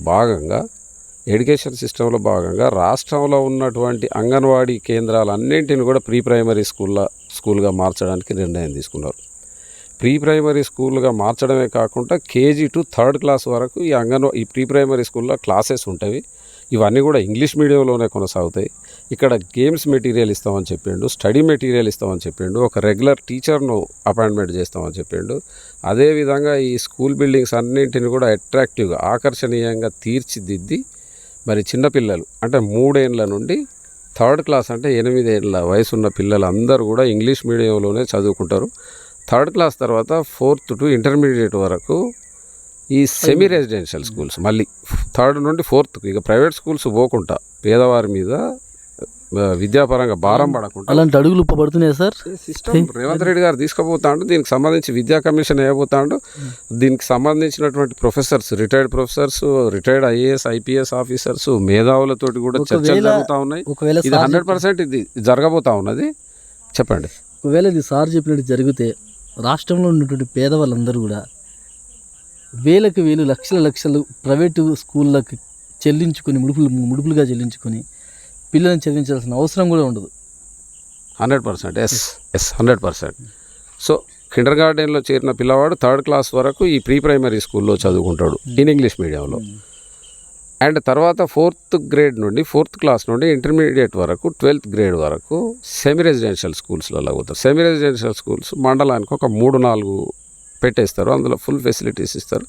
[SPEAKER 2] భాగంగా రాష్ట్రంలో ఉన్నటువంటి అంగన్వాడీ కేంద్రాలన్నింటిని కూడా ప్రీ ప్రైమరీ స్కూల్గా మార్చడానికి నిర్ణయం తీసుకున్నారు. ప్రీ ప్రైమరీ స్కూల్గా మార్చడమే కాకుండా కేజీ టు థర్డ్ క్లాస్ వరకు ఈ ప్రీ ప్రైమరీ స్కూల్లో క్లాసెస్ ఉంటాయి. ఇవన్నీ కూడా ఇంగ్లీష్ మీడియంలోనే కొనసాగుతాయి. ఇక్కడ గేమ్స్ మెటీరియల్ ఇస్తామని చెప్పిండు, స్టడీ మెటీరియల్ ఇస్తామని చెప్పిండు, ఒక రెగ్యులర్ టీచర్ను అపాయింట్మెంట్ చేస్తామని చెప్పిండు. అదేవిధంగా ఈ స్కూల్ బిల్డింగ్స్ అన్నింటిని కూడా అట్రాక్టివ్గా ఆకర్షణీయంగా తీర్చిదిద్ది మరి చిన్నపిల్లలు అంటే 3 ఏళ్ళ నుండి థర్డ్ క్లాస్ అంటే 8 ఏళ్ళ వయసున్న పిల్లలు అందరూ కూడా ఇంగ్లీష్ మీడియంలోనే చదువుకుంటారు. థర్డ్ క్లాస్ తర్వాత 4th టు ఇంటర్మీడియట్ వరకు ఈ సెమీ రెసిడెన్షియల్ స్కూల్స్, మళ్ళీ 3rd నుండి 4th ఇక ప్రైవేట్ స్కూల్స్ పోకుండా పేదవారి మీద విద్యాపరంగా భారం పడకుండా
[SPEAKER 1] అలాంటి అడుగులు పడుతున్నాయి సార్.
[SPEAKER 2] సిస్టమ్ రేవంత్ రెడ్డి గారు తీసుకుపోతాడు. దీనికి సంబంధించి విద్యా కమిషన్ వేయబోతాడు. దీనికి సంబంధించినటువంటి professors, retired IAS IPS officers, మేధావులతోటి కూడా చర్చలు జరుగుతూ ఉన్నాయి. ఇది 100% ఇది జరగబోతా ఉన్నది. చెప్పండి.
[SPEAKER 1] ఒకవేళ ఇది సార్ చెప్పినట్టు జరిగితే రాష్ట్రంలో ఉన్నటువంటి పేదవాళ్ళందరూ కూడా వేలకు వేలు లక్షలు ప్రైవేటు స్కూళ్ళకి చెల్లించుకొని ముడుపులుగా చెల్లించుకొని పిల్లల్ని చదివించాల్సిన అవసరం కూడా ఉండదు.
[SPEAKER 2] 100%. ఎస్ 100%. సో కిండర్ గార్డెన్లో చేరిన పిల్లవాడు 3rd క్లాస్ వరకు ఈ ప్రీ ప్రైమరీ స్కూల్లో చదువుకుంటాడు ఇన్ ఇంగ్లీష్ మీడియంలో. అండ్ తర్వాత 4th గ్రేడ్ నుండి 4th క్లాస్ నుండి ఇంటర్మీడియట్ వరకు 12th గ్రేడ్ వరకు సెమీ రెసిడెన్షియల్ స్కూల్స్లలో పోతారు. సెమీ రెసిడెన్షియల్ స్కూల్స్ మండలానికి ఒక 3-4 పెట్టేస్తారు. అందులో ఫుల్ ఫెసిలిటీస్ ఇస్తారు.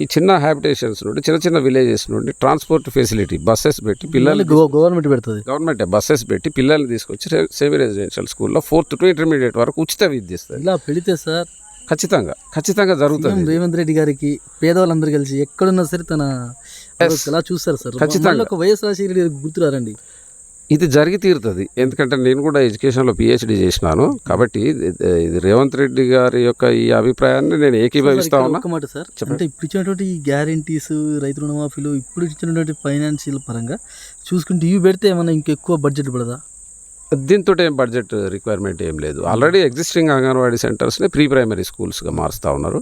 [SPEAKER 2] ఈ చిన్న హ్యాబిటేషన్స్ నుండి చిన్న విలేజెస్ నుండి ట్రాన్స్పోర్ట్ ఫెసిలిటీ బస్సెస్ పెట్టి పిల్లలు గవర్నమెంటే బస్సెస్ పెట్టి పిల్లల్ని తీసుకొచ్చి సెమీ రెసిడెన్షియల్ స్కూల్లో 4th టు ఇంటర్మీడియట్ వరకు ఉచిత విద్య ఇస్తారు.
[SPEAKER 1] ఇలా పెడితే సార్
[SPEAKER 2] ఖచ్చితంగా జరుగుతుంది.
[SPEAKER 1] రేవంత్ రెడ్డి గారికి పేదవాళ్ళందరూ కలిసి ఎక్కడున్నా సరే తన ఎలా చూస్తారు సార్. ఖచ్చితంగా వైఎస్ రాజశేఖర రెడ్డి గారికి గుర్తురారండి.
[SPEAKER 2] ఇది జరిగి తీరుతుంది. ఎందుకంటే నేను కూడా ఎడ్యుకేషన్లో పిహెచ్డి చేసినాను కాబట్టి ఇది రేవంత్ రెడ్డి గారి యొక్క ఈ అభిప్రాయాన్ని నేను ఏకీభవిస్తా ఉన్నా.
[SPEAKER 1] ఒక్క మాట సార్, అంటే ఇప్పుడు ఇచ్చినటువంటి ఈ గ్యారెంటీస్, రైతు రుణమాఫీలు, ఇప్పుడు ఇచ్చినటువంటి ఫైనాన్షియల్ పరంగా చూసుకుంటే ఇవి పెడితే ఏమన్నా ఇంకెక్కువ బడ్జెట్ పడదా?
[SPEAKER 2] దీంతో ఏం బడ్జెట్ రిక్వైర్మెంట్ ఏం లేదు. ఆల్రెడీ ఎగ్జిస్టింగ్ అంగన్వాడీ సెంటర్స్ని ప్రీ ప్రైమరీ స్కూల్స్గా మారుస్తూ ఉన్నారు.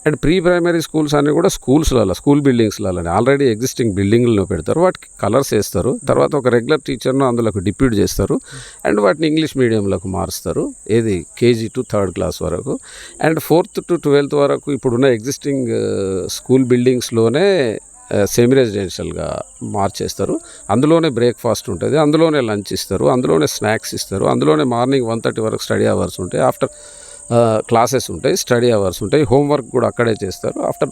[SPEAKER 2] అండ్ ప్రీ ప్రైమరీ స్కూల్స్ అన్నీ కూడా స్కూల్ బిల్డింగ్స్లలో ఆల్రెడీ ఎగ్జిస్టింగ్ బిల్డింగ్లను పెడతారు. వాటికి కలర్స్ వేస్తారు. తర్వాత ఒక రెగ్యులర్ టీచర్ను అందులోకి డిప్యూట్ చేస్తారు. అండ్ వాటిని ఇంగ్లీష్ మీడియంలోకి మారుస్తారు. ఏది కేజీ టు 3rd క్లాస్ వరకు. అండ్ 4th టు 12th వరకు ఇప్పుడున్న ఎగ్జిస్టింగ్ స్కూల్ బిల్డింగ్స్లోనే సెమీ రెసిడెన్షియల్గా మార్చేస్తారు. అందులోనే బ్రేక్ఫాస్ట్ ఉంటుంది, అందులోనే లంచ్ ఇస్తారు, అందులోనే స్నాక్స్ ఇస్తారు, అందులోనే మార్నింగ్ 1:30 వరకు స్టడీ అవర్స్ ఉంటాయి, ఆఫ్టర్ క్లాసెస్ ఉంటాయి, స్టడీ అవర్స్ ఉంటాయి, హోంవర్క్ కూడా అక్కడే చేస్తారు. ఆఫ్టర్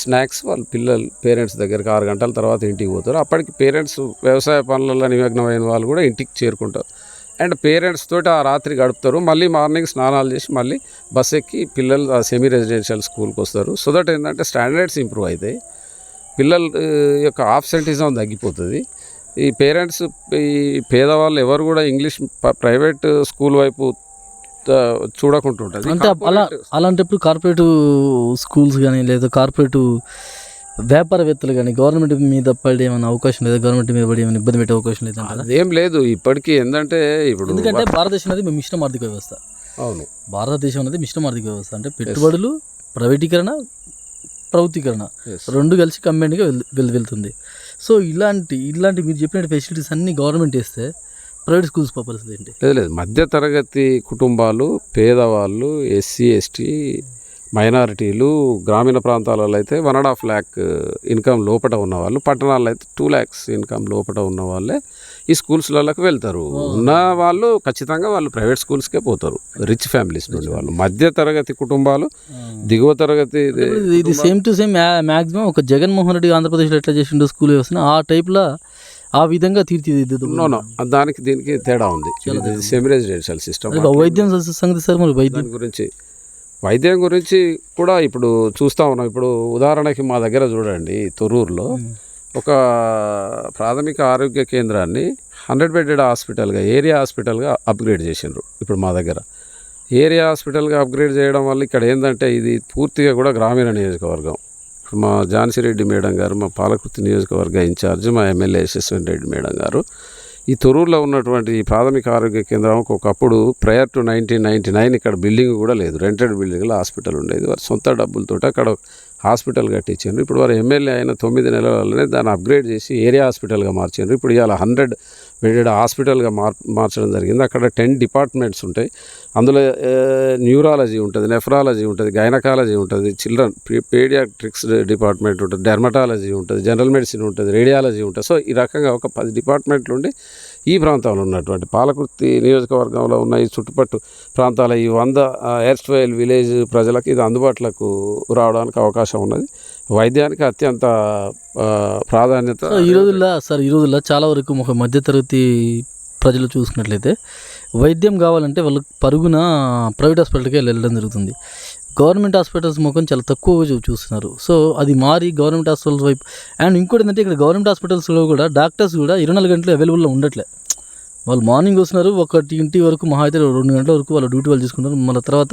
[SPEAKER 2] స్నాక్స్ వాళ్ళ పేరెంట్స్ దగ్గరికి 6 గంటల తర్వాత ఇంటికి పోతారు. అప్పటికి పేరెంట్స్ వ్యవసాయ పనులలో నిమగ్నమైన వాళ్ళు కూడా ఇంటికి చేరుకుంటారు. అండ్ పేరెంట్స్ తోటి ఆ రాత్రి గడుపుతారు. మళ్ళీ మార్నింగ్ స్నానాలు చేసి మళ్ళీ బస్ ఎక్కి పిల్లలు ఆ సెమీ రెసిడెన్షియల్ స్కూల్కి వస్తారు. సో దట్ ఏంటంటే స్టాండర్డ్స్ ఇంప్రూవ్ అవుతాయి, పిల్లల యొక్క ఆబ్సెంటిజం తగ్గిపోతుంది. ఈ పేరెంట్స్ ఈ పేదవాళ్ళు ఎవరు కూడా ఇంగ్లీష్ ప్రైవేట్ స్కూల్ వైపు చూడకుంటుంటుంది.
[SPEAKER 1] అంటే అలాంటప్పుడు కార్పొరేట్ స్కూల్స్ కానీ లేదా కార్పొరేట్ వ్యాపారవేత్తలు కానీ గవర్నమెంట్ మీద పడే ఏమైనా అవకాశం లేదా, గవర్నమెంట్ మీద పడి ఏమైనా ఇబ్బంది పెట్టే అవకాశం లేదా?
[SPEAKER 2] అదేం లేదు ఇప్పటికీ. ఏంటంటే ఇప్పుడు
[SPEAKER 1] ఎందుకంటే భారతదేశం అనేది మిశ్రమ ఆర్థిక వ్యవస్థ.
[SPEAKER 2] అవును,
[SPEAKER 1] భారతదేశం అనేది మిశ్రమ ఆర్థిక వ్యవస్థ. అంటే పెట్టుబడులు, ప్రైవేటీకరణ, ప్రభుత్వీకరణ రెండు కలిసి కంబైన్డ్గా వెళ్తుంది. సో ఇలాంటి మీరు చెప్పినట్టు ఫెసిలిటీస్ అన్నీ గవర్నమెంట్ వేస్తే ప్రైవేట్ స్కూల్స్ పరిస్థితి ఏంటి?
[SPEAKER 2] లేదు, మధ్యతరగతి కుటుంబాలు, పేదవాళ్ళు, ఎస్సీ ఎస్టీ మైనారిటీలు, గ్రామీణ ప్రాంతాలలో అయితే 1.5 lakh ఇన్కమ్ లోపల ఉన్నవాళ్ళు, పట్టణాల్లో అయితే 2 lakhs ఇన్కమ్ లోపల ఉన్న వాళ్ళే ఈ స్కూల్స్లలోకి వెళ్తారు. ఉన్న వాళ్ళు ఖచ్చితంగా వాళ్ళు ప్రైవేట్ స్కూల్స్కే పోతారు. రిచ్ ఫ్యామిలీస్ నుండి వాళ్ళు. మధ్య తరగతి కుటుంబాలు, దిగువ తరగతి
[SPEAKER 1] ఇది సేమ్ టు సేమ్ మ్యాక్సిమం ఒక జగన్మోహన్ రెడ్డి ఆంధ్రప్రదేశ్లో ఎట్లా చేసిండో స్కూల్ వ్యవస్థ ఆ టైప్లో ఆ విధంగా తీర్చిదిద్దు.
[SPEAKER 2] దానికి దీనికి తేడా ఉంది. Semi residential system.
[SPEAKER 1] వైద్యం సంగతి సార్, మరి
[SPEAKER 2] వైద్యం గురించి కూడా ఇప్పుడు చూస్తూ ఉన్నాం. ఇప్పుడు ఉదాహరణకి మా దగ్గర చూడండి, తొర్రూరులో ఒక ప్రాథమిక ఆరోగ్య కేంద్రాన్ని 100-bedded హాస్పిటల్గా, ఏరియా హాస్పిటల్గా అప్గ్రేడ్ చేసిండ్రు. ఇప్పుడు మా దగ్గర ఏరియా హాస్పిటల్గా అప్గ్రేడ్ చేయడం వల్ల ఇక్కడ ఏంటంటే ఇది పూర్తిగా కూడా గ్రామీణ నియోజకవర్గం. మా ఝాన్సీ రెడ్డి మేడం గారు, మా పాలకుర్తి నియోజకవర్గ ఇన్ఛార్జ్, మా ఎమ్మెల్యే యశస్విని రెడ్డి మేడం గారు ఈ తొర్రూరులో ఉన్నటువంటి ఈ ప్రాథమిక ఆరోగ్య కేంద్రంకి ఒకప్పుడు ప్రయర్ టు 1999 ఇక్కడ బిల్డింగ్ కూడా లేదు, రెంటెడ్ బిల్డింగ్లో హాస్పిటల్ ఉండేది. వారి సొంత డబ్బులతో అక్కడ హాస్పిటల్ కట్టించారు. ఇప్పుడు వారు ఎమ్మెల్యే అయిన 9 నెలలనే దాన్ని అప్గ్రేడ్ చేసి ఏరియా హాస్పిటల్గా మార్చారు. ఇప్పుడు ఇవాళ 100 బెడెడ్ హాస్పిటల్గా మార్చడం జరిగింది. అక్కడ 10 డిపార్ట్మెంట్స్ ఉంటాయి. అందులో న్యూరాలజీ ఉంటుంది, నెఫ్రాలజీ ఉంటుంది, గైనకాలజీ ఉంటుంది, చిల్డ్రన్ పీడియాట్రిక్స్ డిపార్ట్మెంట్ ఉంటుంది, డెర్మటాలజీ ఉంటుంది, జనరల్ మెడిసిన్ ఉంటుంది, రేడియాలజీ ఉంటుంది. సో ఈ రకంగా ఒక 10 డిపార్ట్మెంట్లు ఉండి ఈ ప్రాంతంలో ఉన్నటువంటి పాలకుర్తి నియోజకవర్గంలో ఉన్న ఈ చుట్టుపట్టు ప్రాంతాల ఈ 100 ఎయిర్స్టైల్ విలేజ్ ప్రజలకు ఇది అందుబాటులోకి రావడానికి అవకాశం ఉన్నది. వైద్యానికి అత్యంత ప్రాధాన్యత
[SPEAKER 1] ఈ రోజుల్లో చాలా వరకు ఒక మధ్యతరగతి ప్రజలు చూసుకున్నట్లయితే వైద్యం కావాలంటే వాళ్ళు పరుగున ప్రైవేట్ హాస్పిటల్కి వెళ్ళడం జరుగుతుంది. గవర్నమెంట్ హాస్పిటల్స్ ముఖం చాలా తక్కువ చూస్తున్నారు. సో అది మారి గవర్నమెంట్ హాస్పిటల్స్ వైపు. అండ్ ఇంకోటి ఏంటంటే ఇక్కడ గవర్నమెంట్ హాస్పిటల్స్లో కూడా డాక్టర్స్ కూడా 24 గంటలు అవైలబుల్లో ఉండట్లే. వాళ్ళు మార్నింగ్ వస్తున్నారు, 1 వరకు మహా అయితే 2 గంటల వరకు వాళ్ళ డ్యూటీ వాళ్ళు చూసుకుంటారు. మళ్ళీ తర్వాత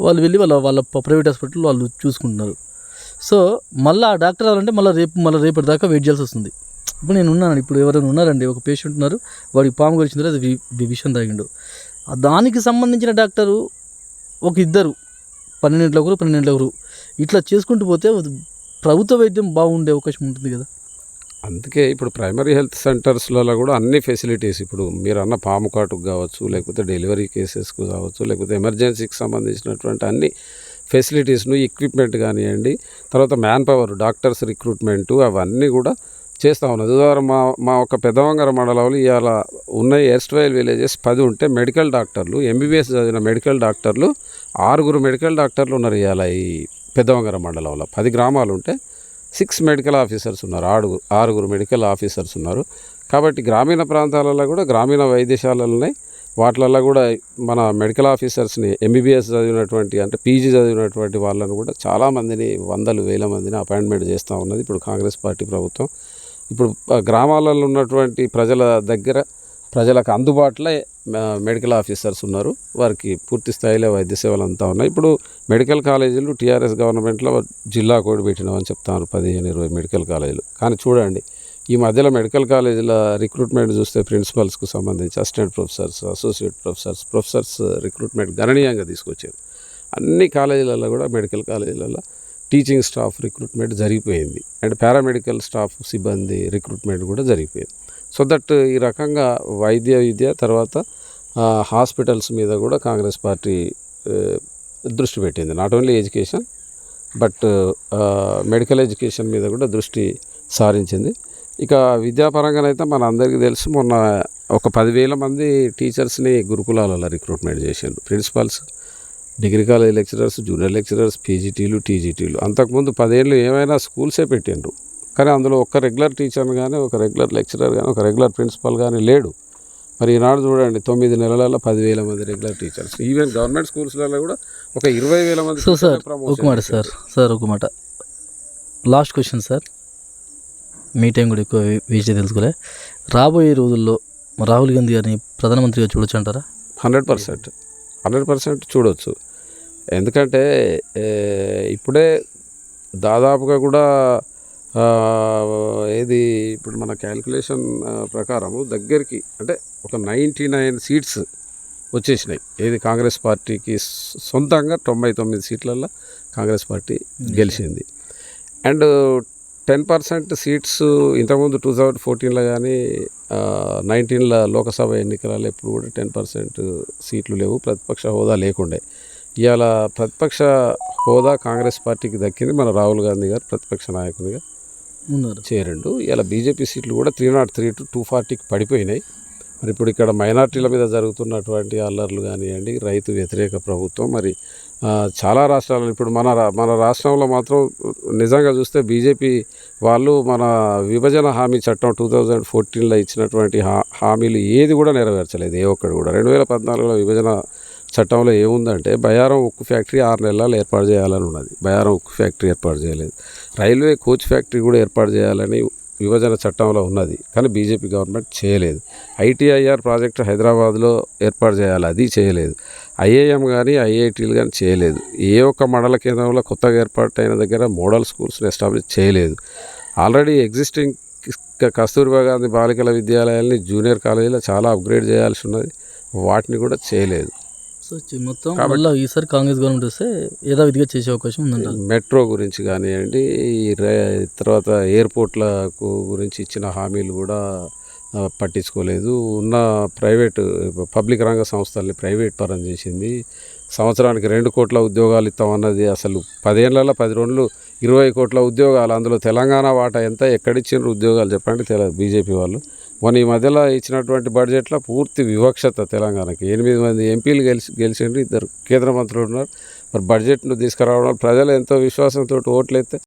[SPEAKER 1] వాళ్ళు వెళ్ళి వాళ్ళ ప్రైవేట్ హాస్పిటల్ వాళ్ళు చూసుకుంటున్నారు. సో మళ్ళీ ఆ డాక్టర్ రావాలంటే మళ్ళీ రేపటి దాకా వెయిట్ చేయాల్సి వస్తుంది. ఇప్పుడు నేను ఉన్నాను, ఇప్పుడు ఎవరైనా ఉన్నారండి, ఒక పేషెంట్ ఉన్నారు, వాడికి పాము గడిచిందో అది విషయం తాగిండు, దానికి సంబంధించిన డాక్టరు ఒక ఇద్దరు 12 ఇట్లా చేసుకుంటూ పోతే ప్రభుత్వ వైద్యం బాగుండే అవకాశం ఉంటుంది కదా.
[SPEAKER 2] అందుకే ఇప్పుడు ప్రైమరీ హెల్త్ సెంటర్స్లలో కూడా అన్ని ఫెసిలిటీస్, ఇప్పుడు మీరు అన్న పాము కాటుకు కావచ్చు, లేకపోతే డెలివరీ కేసెస్కు కావచ్చు, లేకపోతే ఎమర్జెన్సీకి సంబంధించినటువంటి అన్ని ఫెసిలిటీస్ను, ఎక్విప్మెంట్ కానివ్వండి, తర్వాత మ్యాన్ పవర్, డాక్టర్స్ రిక్రూట్మెంటు అవన్నీ కూడా చేస్తూ ఉన్నది. ద్వారా మా ఒక పెద్దవంగర మండలంలో ఇవాళ ఉన్న ఎయిర్స్టైల్ విలేజెస్ 10 ఉంటే మెడికల్ డాక్టర్లు, ఎంబీబీఎస్ చదివిన మెడికల్ డాక్టర్లు 6 మెడికల్ డాక్టర్లు ఉన్నారు. ఇవాళ ఈ పెద్దవంగర మండలంలో 10 గ్రామాలు ఉంటే 6 మెడికల్ ఆఫీసర్స్ ఉన్నారు, 6 మెడికల్ ఆఫీసర్స్ ఉన్నారు. కాబట్టి గ్రామీణ ప్రాంతాలలో కూడా గ్రామీణ వైద్యశాలలు ఉన్నాయి. వాటిలలో కూడా మన మెడికల్ ఆఫీసర్స్ని ఎంబీబీఎస్ చదివినటువంటి అంటే పీజీ చదివినటువంటి వాళ్ళను కూడా చాలామందిని 100,000 మందిని అపాయింట్మెంట్ చేస్తూ ఉన్నది ఇప్పుడు కాంగ్రెస్ పార్టీ ప్రభుత్వం. ఇప్పుడు గ్రామాలలో ఉన్నటువంటి ప్రజలకు అందుబాటులో మెడికల్ ఆఫీసర్స్ ఉన్నారు. వారికి పూర్తి స్థాయిలో వైద్య సేవలు అంతా ఉన్నాయి. ఇప్పుడు మెడికల్ కాలేజీలు టీఆర్ఎస్ గవర్నమెంట్లో జిల్లా కోడ్ పెట్టినామని చెప్తాను, 15-20 మెడికల్ కాలేజీలు. కానీ చూడండి ఈ మధ్యలో మెడికల్ కాలేజీల రిక్రూట్మెంట్ చూస్తే ప్రిన్సిపల్స్కు సంబంధించి assistant professors, associate professors recruitment గణనీయంగా తీసుకొచ్చారు. అన్ని కాలేజీలలో కూడా మెడికల్ కాలేజీలలో టీచింగ్ స్టాఫ్ రిక్రూట్మెంట్ జరిగిపోయింది. అండ్ పారామెడికల్ స్టాఫ్ సిబ్బంది రిక్రూట్మెంట్ కూడా జరిగిపోయింది. సో దట్ ఈ రకంగా విద్య తర్వాత హాస్పిటల్స్ మీద కూడా కాంగ్రెస్ పార్టీ దృష్టి పెట్టింది. Not only education but medical education మీద కూడా దృష్టి సారించింది. ఇక విద్యాపరంగానైతే మన అందరికీ తెలుసు, మొన్న ఒక 10,000 మంది టీచర్స్ని గురుకులాలలో రిక్రూట్మెంట్ చేశారు. Principals, degree college lecturers, junior lecturers, పీజీటీలు, టీజీటీలు. అంతకుముందు 10 ఏళ్ళు ఏమైనా స్కూల్సే పెట్టిండ్రు. కానీ అందులో ఒక రెగ్యులర్ టీచర్ కానీ, ఒక రెగ్యులర్ లెక్చరర్ కానీ, ఒక రెగ్యులర్ ప్రిన్సిపల్ కానీ లేడు. మరి ఈనాడు చూడండి 9 నెలలలో 10,000 మంది రెగ్యులర్ టీచర్స్. ఈవెన్ గవర్నమెంట్ స్కూల్స్లలో కూడా ఒక 20,000 మంది.
[SPEAKER 1] సో సార్ ఒక మాట లాస్ట్ క్వశ్చన్ సార్, మీ టైం కూడా ఎక్కువ వేస్ట్ తెలుసుకోలే. రాబోయే రోజుల్లో రాహుల్ గాంధీ గారిని ప్రధానమంత్రిగా చూడొచ్చు అంటారా?
[SPEAKER 2] 100% చూడవచ్చు. ఎందుకంటే ఇప్పుడే దాదాపుగా కూడా ఇప్పుడు మన క్యాలిక్యులేషన్ ప్రకారము దగ్గరికి అంటే ఒక 99 సీట్స్ వచ్చేసినాయి. కాంగ్రెస్ పార్టీకి సొంతంగా 99 సీట్లలో కాంగ్రెస్ పార్టీ గెలిచింది. అండ్ 10% సీట్స్ ఇంతకుముందు 2014లో కానీ 19లో లోకసభ ఎన్నికలలో ఎప్పుడు కూడా 10% సీట్లు లేవు, ప్రతిపక్ష హోదా లేకుండే. ఇవాళ ప్రతిపక్ష హోదా కాంగ్రెస్ పార్టీకి దక్కింది. మన రాహుల్ గాంధీ గారు ప్రతిపక్ష నాయకునిగా చేరిండు. ఇలా బీజేపీ సీట్లు కూడా 303 to 240కి పడిపోయినాయి. మరి ఇప్పుడు ఇక్కడ మైనార్టీల మీద జరుగుతున్నటువంటి అల్లర్లు కానివ్వండి, రైతు వ్యతిరేక ప్రభుత్వం, మరి చాలా రాష్ట్రాలు ఇప్పుడు మన రాష్ట్రంలో మాత్రం నిజంగా చూస్తే బీజేపీ వాళ్ళు మన విభజన హామీ చట్టం 2014లో ఇచ్చినటువంటి హామీలు ఏది కూడా నెరవేర్చలేదు, ఏ ఒక్కడు కూడా. 2014లో విభజన చట్టంలో ఏముందంటే బయారం ఉక్కు ఫ్యాక్టరీ 6 నెలలు ఏర్పాటు చేయాలని ఉన్నది. బయారం ఉక్కు ఫ్యాక్టరీ ఏర్పాటు చేయలేదు. రైల్వే కోచ్ ఫ్యాక్టరీ కూడా ఏర్పాటు చేయాలని విభజన చట్టంలో ఉన్నది, కానీ బీజేపీ గవర్నమెంట్ చేయలేదు. ఐటీఐఆర్ ప్రాజెక్టు హైదరాబాద్లో ఏర్పాటు చేయాలి, అది చేయలేదు. ఐఐఎం కానీ ఐఐటీలు కానీ చేయలేదు. ఏ ఒక్క మండల కేంద్రంలో కొత్తగా ఏర్పాటైన దగ్గర మోడల్ స్కూల్స్ని ఎస్టాబ్లిష్ చేయలేదు. ఆల్రెడీ ఎగ్జిస్టింగ్ కస్తూర్బా గాంధీ బాలికల విద్యాలయాల్ని జూనియర్ కాలేజీలో చాలా అప్గ్రేడ్ చేయాల్సి ఉన్నది, వాటిని కూడా చేయలేదు.
[SPEAKER 1] సో మొత్తం మళ్ళీ ఈసారి కాంగ్రెస్ గవర్నమెంట్ వస్తే యథావిధిగా చేసే అవకాశం ఉందంట.
[SPEAKER 2] మెట్రో గురించి కానివ్వండి, తర్వాత ఎయిర్పోర్ట్లకు గురించి ఇచ్చిన హామీలు కూడా పట్టించుకోలేదు. ఉన్న పబ్లిక్ రంగ సంస్థల్ని ప్రైవేట్ పరం చేసింది. సంవత్సరానికి 2 కోట్ల ఉద్యోగాలు ఇస్తామన్నది అసలు 10 ఏళ్లలో 10 రోజులు 20 కోట్ల ఉద్యోగాలు. అందులో తెలంగాణ వాటా ఎంత, ఎక్కడిచ్చిండ్రు ఉద్యోగాలు చెప్పండి తెలియదు బీజేపీ వాళ్ళు. మొన్న ఈ మధ్యలో ఇచ్చినటువంటి బడ్జెట్లో పూర్తి వివక్షత తెలంగాణకి. 8 మంది ఎంపీలు గెలిచిండ్రు, 2 కేంద్ర మంత్రులు ఉన్నారు. మరి బడ్జెట్ను తీసుకురావడం ప్రజలు ఎంతో విశ్వాసంతో ఓట్లయితే